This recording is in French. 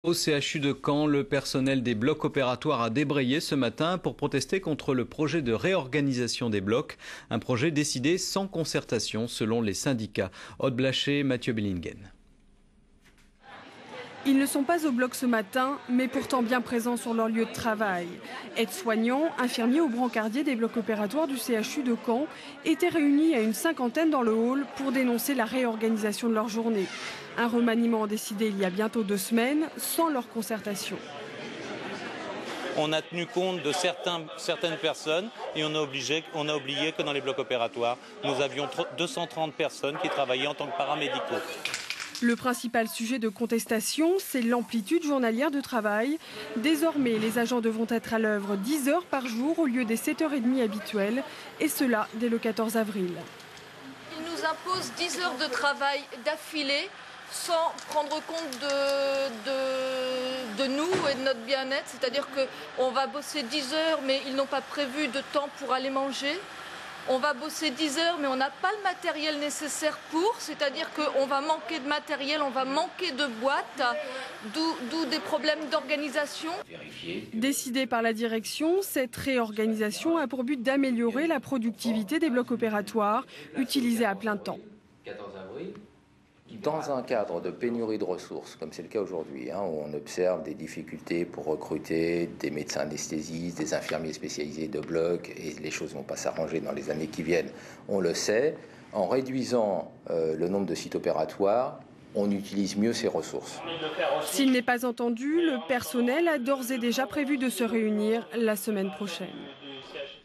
Au CHU de Caen, le personnel des blocs opératoires a débrayé ce matin pour protester contre le projet de réorganisation des blocs, un projet décidé sans concertation selon les syndicats. Aude Blaché, Mathieu Bellingen. Ils ne sont pas au bloc ce matin, mais pourtant bien présents sur leur lieu de travail. Aides-soignants, infirmiers ou brancardiers des blocs opératoires du CHU de Caen étaient réunis à une cinquantaine dans le hall pour dénoncer la réorganisation de leur journée. Un remaniement décidé il y a bientôt 2 semaines, sans leur concertation. On a tenu compte de certaines personnes et on a oublié que dans les blocs opératoires, nous avions 230 personnes qui travaillaient en tant que paramédicaux. Le principal sujet de contestation, c'est l'amplitude journalière de travail. Désormais, les agents devront être à l'œuvre 10 heures par jour au lieu des 7h30 habituelles, et cela dès le 14 avril. Ils nous imposent 10 heures de travail d'affilée sans prendre compte de nous et de notre bien-être. C'est-à-dire qu'on va bosser 10 heures, mais ils n'ont pas prévu de temps pour aller manger. On va bosser 10 heures, mais on n'a pas le matériel nécessaire pour, c'est-à-dire qu'on va manquer de matériel, on va manquer de boîtes, d'où des problèmes d'organisation. Décidée par la direction, cette réorganisation a pour but d'améliorer la productivité des blocs opératoires utilisés à plein temps. Dans un cadre de pénurie de ressources, comme c'est le cas aujourd'hui, où on observe des difficultés pour recruter des médecins anesthésistes, des infirmiers spécialisés de bloc, et les choses ne vont pas s'arranger dans les années qui viennent, on le sait, en réduisant le nombre de sites opératoires, on utilise mieux ces ressources. S'il n'est pas entendu, le personnel a d'ores et déjà prévu de se réunir la semaine prochaine.